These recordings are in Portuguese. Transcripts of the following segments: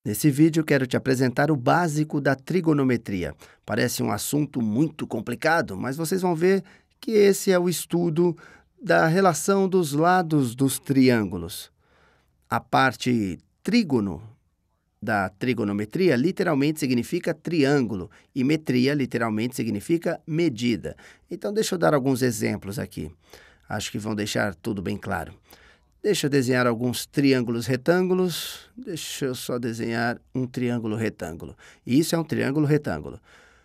Nesse vídeo, quero te apresentar o básico da trigonometria. Parece um assunto muito complicado, mas vocês vão ver que esse é o estudo da relação dos lados dos triângulos. A parte trígono da trigonometria literalmente significa triângulo e metria literalmente significa medida. Então, deixa eu dar alguns exemplos aqui. Acho que vão deixar tudo bem claro. Deixa eu desenhar alguns triângulos retângulos. Deixa eu só desenhar um triângulo retângulo. Isso é um triângulo retângulo.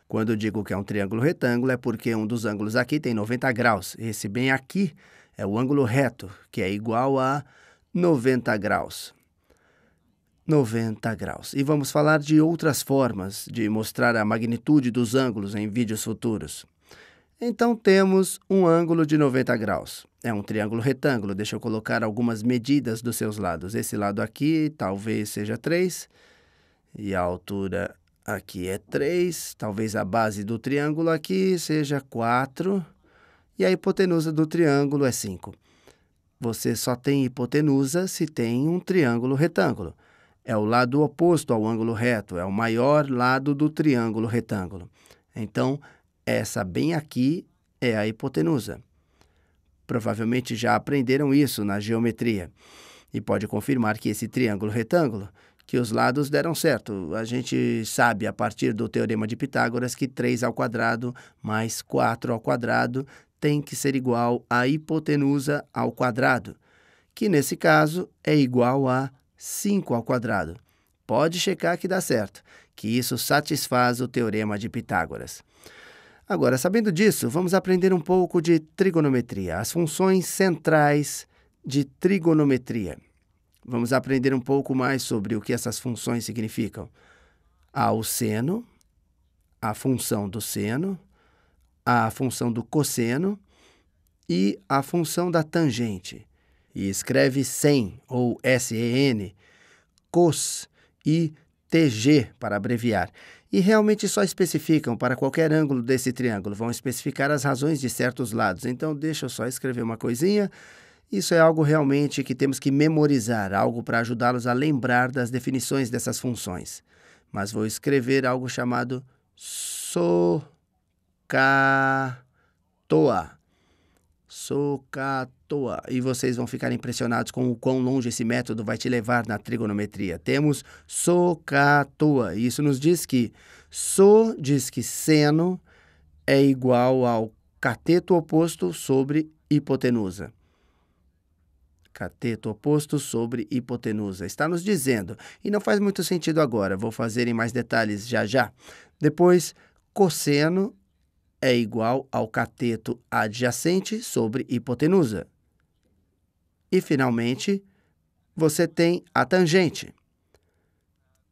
Quando eu digo que é um triângulo retângulo, é porque um dos ângulos aqui tem 90 graus. Esse bem aqui é o ângulo reto, que é igual a 90 graus. 90 graus. E vamos falar de outras formas de mostrar a magnitude dos ângulos em vídeos futuros. Então, temos um ângulo de 90 graus. É um triângulo retângulo. Deixa eu colocar algumas medidas dos seus lados. Esse lado aqui talvez seja 3. E a altura aqui é 3. Talvez a base do triângulo aqui seja 4. E a hipotenusa do triângulo é 5. Você só tem hipotenusa se tem um triângulo retângulo. É o lado oposto ao ângulo reto. É o maior lado do triângulo retângulo. Então, essa bem aqui é a hipotenusa. Provavelmente já aprenderam isso na geometria. E pode confirmar que esse triângulo retângulo, que os lados deram certo. A gente sabe, a partir do teorema de Pitágoras, que 3 ao quadrado mais 4 ao quadrado tem que ser igual à hipotenusa ao quadrado, que nesse caso é igual a 5 ao quadrado. Pode checar que dá certo, que isso satisfaz o teorema de Pitágoras. Agora, sabendo disso, vamos aprender um pouco de trigonometria, as funções centrais de trigonometria. Vamos aprender um pouco mais sobre o que essas funções significam. Há o seno, a função do seno, a função do cosseno e a função da tangente. E escreve sen, ou S-E-N, cos e TG, para abreviar. E realmente só especificam para qualquer ângulo desse triângulo, vão especificar as razões de certos lados. Então, deixa eu só escrever uma coisinha. Isso é algo realmente que temos que memorizar, algo para ajudá-los a lembrar das definições dessas funções. Mas vou escrever algo chamado SOHCAHTOA. SOHCAHTOA. E vocês vão ficar impressionados com o quão longe esse método vai te levar na trigonometria. Temos SOHCAHTOA. Isso nos diz que SO diz que seno é igual ao cateto oposto sobre hipotenusa. Cateto oposto sobre hipotenusa. Está nos dizendo. E não faz muito sentido agora. Vou fazer em mais detalhes já já. Depois, cosseno é igual ao cateto adjacente sobre hipotenusa. E, finalmente, você tem a tangente.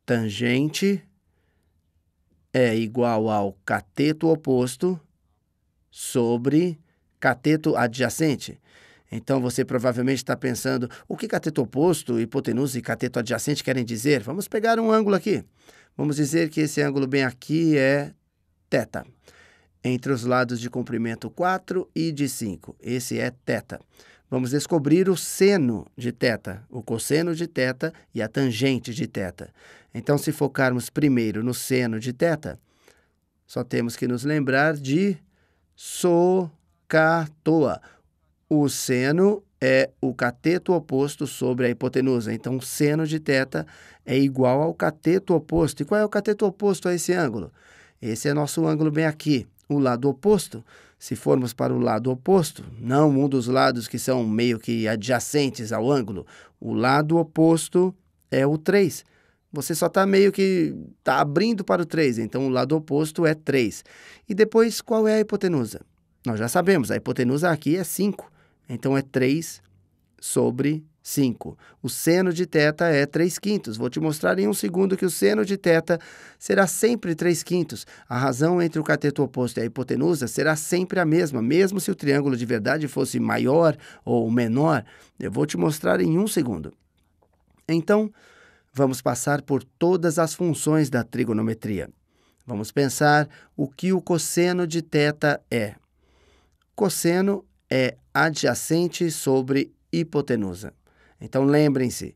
Tangente é igual ao cateto oposto sobre cateto adjacente. Então, você provavelmente está pensando, o que cateto oposto, hipotenusa e cateto adjacente querem dizer? Vamos pegar um ângulo aqui. Vamos dizer que esse ângulo bem aqui é θ. Entre os lados de comprimento 4 e de 5. Esse é θ. Vamos descobrir o seno de θ, o cosseno de θ e a tangente de θ. Então, se focarmos primeiro no seno de θ, só temos que nos lembrar de SOHCAHTOA. O seno é o cateto oposto sobre a hipotenusa. Então, o seno de θ é igual ao cateto oposto. E qual é o cateto oposto a esse ângulo? Esse é nosso ângulo bem aqui. O lado oposto, se formos para o lado oposto, não um dos lados que são meio que adjacentes ao ângulo, o lado oposto é o 3. Você só está meio que abrindo para o 3, então o lado oposto é 3. E depois, qual é a hipotenusa? Nós já sabemos, a hipotenusa aqui é 5. Então, é 3 sobre 5. O seno de θ é 3/5. Vou te mostrar em um segundo que o seno de θ será sempre 3/5. A razão entre o cateto oposto e a hipotenusa será sempre a mesma, mesmo se o triângulo de verdade fosse maior ou menor. Eu vou te mostrar em um segundo. Então, vamos passar por todas as funções da trigonometria. Vamos pensar o que o cosseno de θ é. Cosseno é adjacente sobre hipotenusa. Então, lembrem-se,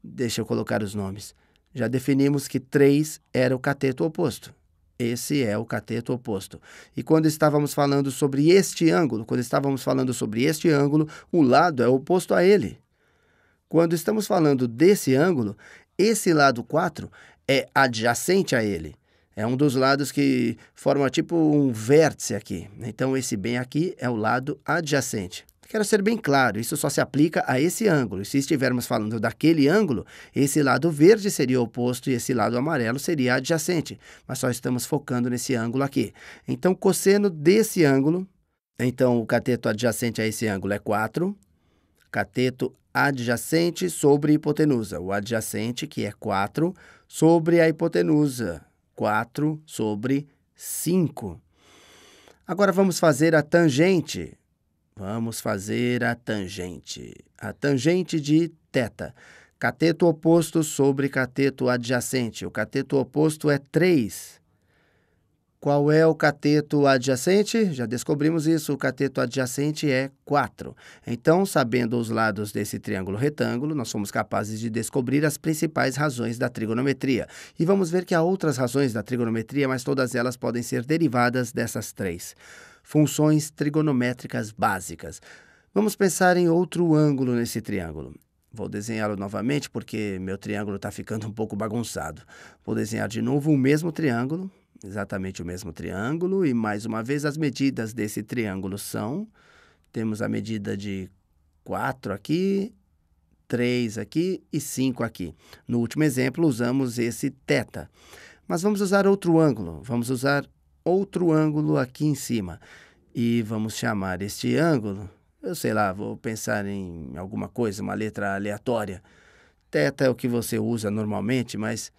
deixa eu colocar os nomes. Já definimos que 3 era o cateto oposto. Esse é o cateto oposto. E quando estávamos falando sobre este ângulo, o lado é oposto a ele. Quando estamos falando desse ângulo, esse lado 4 é adjacente a ele. É um dos lados que forma tipo um vértice aqui. Então, esse bem aqui é o lado adjacente. Quero ser bem claro, isso só se aplica a esse ângulo. E se estivermos falando daquele ângulo, esse lado verde seria oposto e esse lado amarelo seria adjacente. Mas só estamos focando nesse ângulo aqui. Então, cosseno desse ângulo, então o cateto adjacente a esse ângulo é 4. Cateto adjacente sobre hipotenusa. O adjacente, que é 4, sobre a hipotenusa. 4 sobre 5. Agora vamos fazer a tangente. A tangente de θ. Cateto oposto sobre cateto adjacente. O cateto oposto é 3. Qual é o cateto adjacente? Já descobrimos isso. O cateto adjacente é 4. Então, sabendo os lados desse triângulo retângulo, nós somos capazes de descobrir as principais razões da trigonometria. E vamos ver que há outras razões da trigonometria, mas todas elas podem ser derivadas dessas 3. Funções trigonométricas básicas. Vamos pensar em outro ângulo nesse triângulo. Vou desenhá-lo novamente porque meu triângulo está ficando um pouco bagunçado. Vou desenhar de novo o mesmo triângulo, exatamente o mesmo triângulo, e mais uma vez as medidas desse triângulo são, temos a medida de 4 aqui, 3 aqui e 5 aqui. No último exemplo, usamos esse θ. Mas vamos usar outro ângulo, aqui em cima. E vamos chamar este ângulo, eu sei lá, vou pensar em alguma coisa, uma letra aleatória. θ é o que você usa normalmente, mas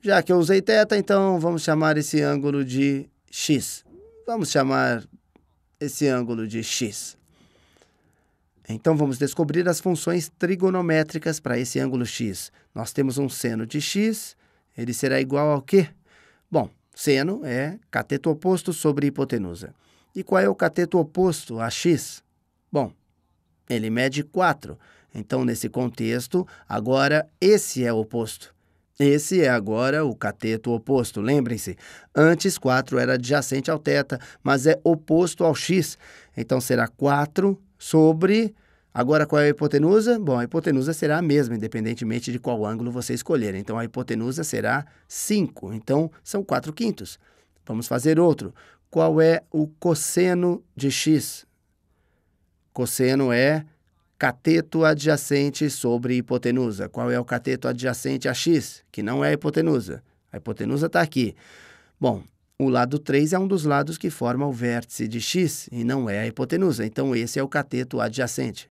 já que eu usei θ, então vamos chamar esse ângulo de x. Vamos chamar esse ângulo de x. Então, vamos descobrir as funções trigonométricas para esse ângulo x. Nós temos um seno de x, ele será igual ao quê? Bom, seno é cateto oposto sobre hipotenusa. E qual é o cateto oposto a x? Bom, ele mede 4. Então, nesse contexto, agora esse é o oposto. Esse é agora o cateto oposto. Lembrem-se, antes 4 era adjacente ao θ, mas é oposto ao x. Então, será 4 sobre... Agora, qual é a hipotenusa? Bom, a hipotenusa será a mesma, independentemente de qual ângulo você escolher. Então, a hipotenusa será 5. Então, são 4/5. Vamos fazer outro. Qual é o cosseno de x? Cosseno é cateto adjacente sobre hipotenusa. Qual é o cateto adjacente a x? Que não é a hipotenusa. A hipotenusa está aqui. Bom, o lado 3 é um dos lados que forma o vértice de x e não é a hipotenusa. Então, esse é o cateto adjacente.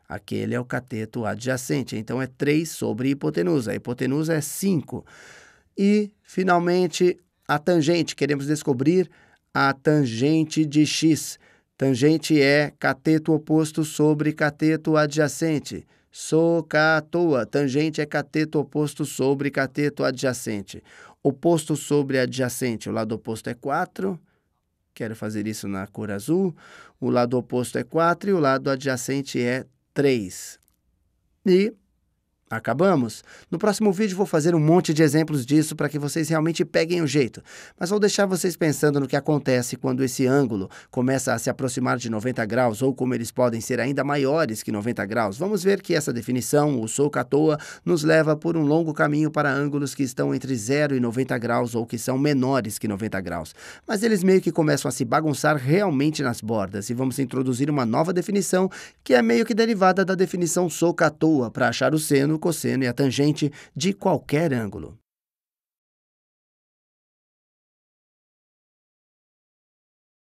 Aquele é o cateto adjacente. Então, é 3 sobre hipotenusa. A hipotenusa é 5. E, finalmente, a tangente. Queremos descobrir a tangente de x. Tangente é cateto oposto sobre cateto adjacente. Socatoa. Tangente é cateto oposto sobre cateto adjacente. Oposto sobre adjacente. O lado oposto é 4. Quero fazer isso na cor azul. O lado oposto é 4 e o lado adjacente é 3. E acabamos. No próximo vídeo vou fazer um monte de exemplos disso para que vocês realmente peguem o jeito. Mas vou deixar vocês pensando no que acontece quando esse ângulo começa a se aproximar de 90 graus ou como eles podem ser ainda maiores que 90 graus. Vamos ver que essa definição, o SOHCAHTOA, nos leva por um longo caminho para ângulos que estão entre 0 e 90 graus ou que são menores que 90 graus. Mas eles meio que começam a se bagunçar realmente nas bordas e vamos introduzir uma nova definição que é meio que derivada da definição SOHCAHTOA para achar o seno, o cosseno e a tangente de qualquer ângulo.